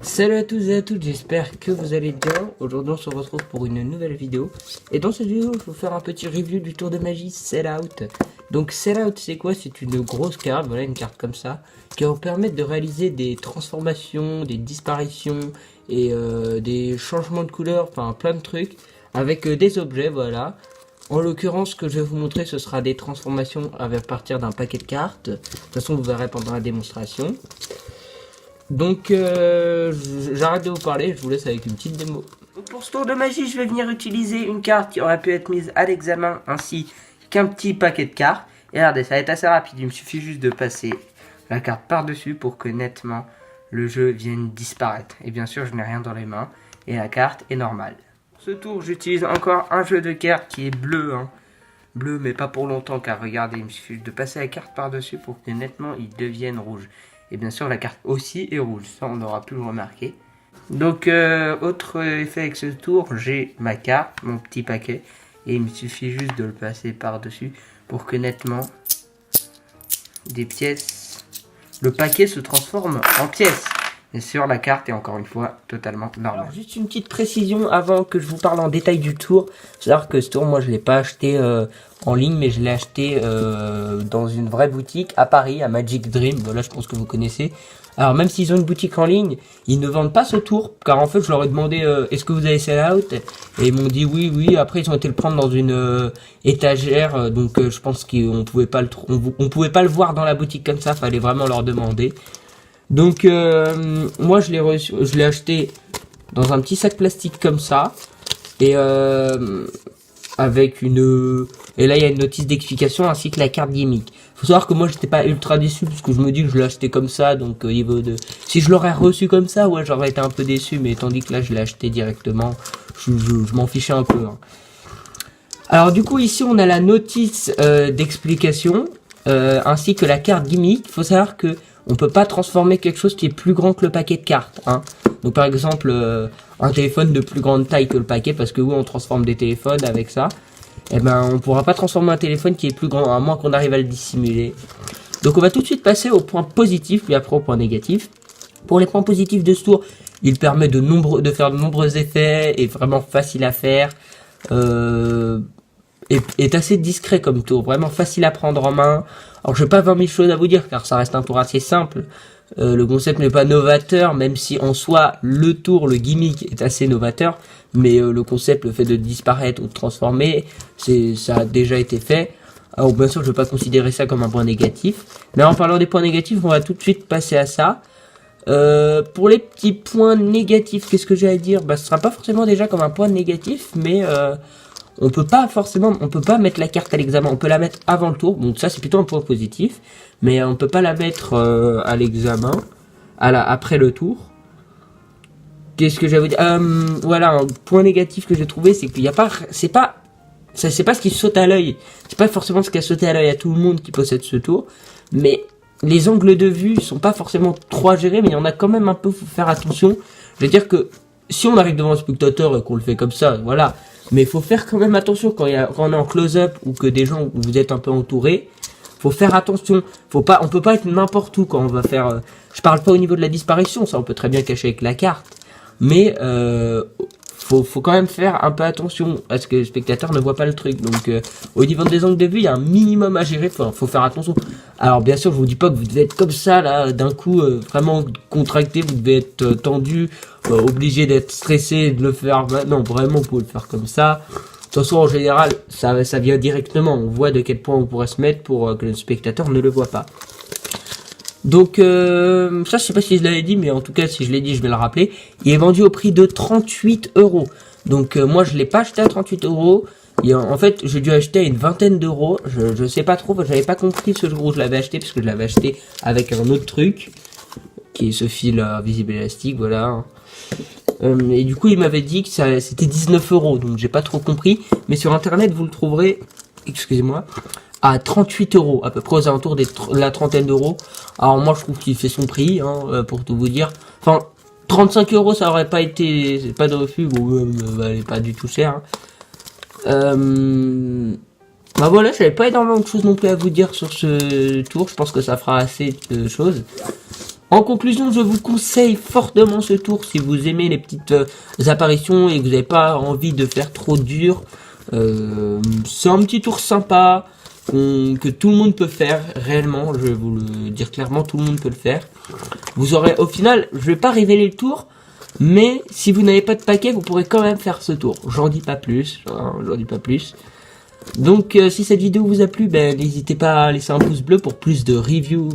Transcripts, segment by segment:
Salut à tous et à toutes, j'espère que vous allez bien. Aujourd'hui on se retrouve pour une nouvelle vidéo. Et dans cette vidéo je vais vous faire un petit review du tour de magie Sell Out. Donc Sell Out c'est quoi? C'est une grosse carte, voilà une carte comme ça, qui va vous permettre de réaliser des transformations, des disparitions et des changements de couleur, enfin plein de trucs, avec des objets, voilà. En l'occurrence, ce que je vais vous montrer, ce sera des transformations à partir d'un paquet de cartes. De toute façon, vous verrez pendant la démonstration. Donc, j'arrête de vous parler, je vous laisse avec une petite démo. Donc pour ce tour de magie, je vais venir utiliser une carte qui aurait pu être mise à l'examen, ainsi qu'un petit paquet de cartes. Et regardez, ça va être assez rapide, il me suffit juste de passer la carte par-dessus pour que nettement le jeu vienne disparaître. Et bien sûr, je n'ai rien dans les mains, et la carte est normale. Pour ce tour, j'utilise encore un jeu de cartes qui est bleu, bleu mais pas pour longtemps, car regardez, il me suffit de passer la carte par-dessus pour que nettement il devienne rouge. Et bien sûr la carte aussi est rouge, ça on aura pu le remarquer. Donc autre effet avec ce tour, j'ai ma carte, mon petit paquet, et il me suffit juste de le passer par-dessus pour que nettement des pièces, le paquet se transforme en pièces. Et sur la carte est encore une fois totalement normale. Alors, juste une petite précision avant que je vous parle en détail du tour. C'est-à-dire que ce tour, moi je ne l'ai pas acheté en ligne, mais je l'ai acheté dans une vraie boutique à Paris, à Magic Dream. Voilà, je pense que vous connaissez. Alors même s'ils ont une boutique en ligne, ils ne vendent pas ce tour. Car en fait, je leur ai demandé est-ce que vous avez Sell Out? Et ils m'ont dit oui, oui. Après, ils ont été le prendre dans une étagère. Donc je pense qu'on pouvait pas on pouvait pas le voir dans la boutique comme ça. Fallait vraiment leur demander. Donc moi je l'ai acheté dans un petit sac plastique comme ça et avec et là il y a une notice d'explication ainsi que la carte gimmick. Faut savoir que moi j'étais pas ultra déçu parce que je me dis que je l'ai acheté comme ça, donc si je l'aurais reçu comme ça, ouais, j'aurais été un peu déçu, mais tandis que là je l'ai acheté directement, je m'en fichais un peu. Alors du coup ici on a la notice d'explication ainsi que la carte gimmick. Faut savoir que on peut pas transformer quelque chose qui est plus grand que le paquet de cartes. Donc par exemple un téléphone de plus grande taille que le paquet, parce que oui on transforme des téléphones avec ça. Et ben on pourra pas transformer un téléphone qui est plus grand, à moins qu'on arrive à le dissimuler. Donc on va tout de suite passer au point positif, puis après au point négatif. Pour les points positifs de ce tour, il permet de faire de nombreux effets, et vraiment facile à faire. Est assez discret comme tour, vraiment facile à prendre en main. Alors je n'ai pas 20 000 choses à vous dire car ça reste un tour assez simple. Le concept n'est pas novateur, même si en soi le tour, le gimmick est assez novateur, mais le concept, le fait de disparaître ou de transformer, ça a déjà été fait. Alors bien sûr je ne vais pas considérer ça comme un point négatif, mais en parlant des points négatifs, on va tout de suite passer à ça. Pour les petits points négatifs, qu'est-ce que j'ai à dire? Ce sera pas forcément déjà comme un point négatif, mais on peut pas mettre la carte à l'examen, on peut la mettre avant le tour, donc ça c'est plutôt un point positif, mais on peut pas la mettre à l'examen, après le tour. Qu'est-ce que j'avais dit? Voilà, un point négatif que j'ai trouvé, c'est qu'il y a pas, c'est pas ce qui saute à l'œil, c'est pas forcément ce qui a sauté à l'œil à tout le monde qui possède ce tour, mais les angles de vue sont pas forcément trop à gérer, mais il y en a quand même un peu, faut faire attention. Je veux dire que si on arrive devant un spectateur et qu'on le fait comme ça, voilà. Mais il faut faire quand même attention quand on est en close-up ou que des gens où vous êtes un peu entouré. Faut faire attention. On peut pas être n'importe où quand on va faire. Je parle pas au niveau de la disparition, ça on peut très bien cacher avec la carte. Mais faut quand même faire un peu attention à ce que le spectateur ne voit pas le truc. Donc au niveau des angles de vue, il y a un minimum à gérer. Faut faire attention. Alors bien sûr, je vous dis pas que vous devez être comme ça là, d'un coup vraiment contracté. Vous devez être tendu, obligé d'être stressé de le faire. Non, vraiment, vous pouvez le faire comme ça. De toute façon, en général, ça vient directement. On voit de quel point on pourrait se mettre pour que le spectateur ne le voit pas. Donc ça je sais pas si je l'avais dit, mais en tout cas si je l'ai dit je vais le rappeler. Il est vendu au prix de 38 €. Donc moi je l'ai pas acheté à 38 €. En fait j'ai dû acheter à une vingtaine d'euros. Je sais pas trop, j'avais pas compris ce jour où je l'avais acheté, parce que je l'avais acheté avec un autre truc qui est ce fil visible élastique, voilà. Et du coup il m'avait dit que c'était 19 €, donc j'ai pas trop compris. Mais sur internet vous le trouverez, excusez-moi, à 38 €, à peu près aux alentours de la trentaine d'euros. Alors moi je trouve qu'il fait son prix, pour tout vous dire. Enfin, 35 € ça aurait pas été, c'est pas de refus, bon, elle est pas du tout cher. Bah voilà, j'avais pas énormément de choses non plus à vous dire sur ce tour, je pense que ça fera assez de choses. En conclusion, je vous conseille fortement ce tour si vous aimez les petites apparitions et que vous n'avez pas envie de faire trop dur. C'est un petit tour sympa que tout le monde peut faire réellement. Je vais vous le dire clairement, tout le monde peut le faire. Vous aurez au final, je vais pas révéler le tour, mais si vous n'avez pas de paquet, vous pourrez quand même faire ce tour. J'en dis pas plus, j'en dis pas plus. Donc si cette vidéo vous a plu, n'hésitez pas à laisser un pouce bleu pour plus de reviews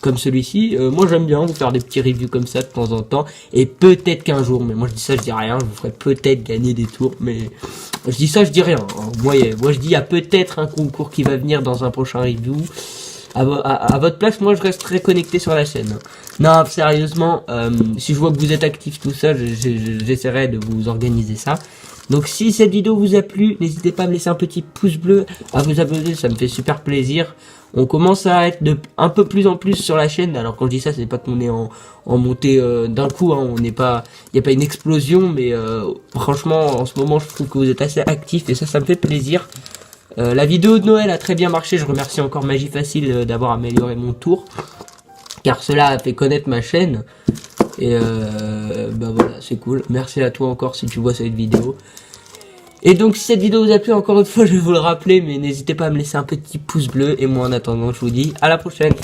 comme celui-ci. Moi j'aime bien vous faire des petits reviews comme ça de temps en temps. Et peut-être qu'un jour, mais moi je dis ça, je dis rien, je vous ferai peut-être gagner des tours. Mais je dis ça, je dis rien. Hein. Moi je dis il y a peut-être un concours qui va venir dans un prochain review. À votre place, moi je resterai connecté sur la chaîne. Non, sérieusement, si je vois que vous êtes actif tout ça, j'essaierai de vous organiser ça. Donc si cette vidéo vous a plu, n'hésitez pas à me laisser un petit pouce bleu, à vous abonner, ça me fait super plaisir. On commence à être un peu plus en plus sur la chaîne. Alors quand je dis ça, c'est pas qu'on est en montée d'un coup, hein, on n'est pas, il n'y a pas une explosion, mais franchement en ce moment je trouve que vous êtes assez actifs et ça me fait plaisir. La vidéo de Noël a très bien marché, je remercie encore Magie Facile d'avoir amélioré mon tour, car cela a fait connaître ma chaîne. Et voilà, c'est cool. Merci à toi encore si tu vois cette vidéo. Et donc si cette vidéo vous a plu, encore une fois je vais vous le rappeler, mais n'hésitez pas à me laisser un petit pouce bleu. Et moi en attendant je vous dis à la prochaine.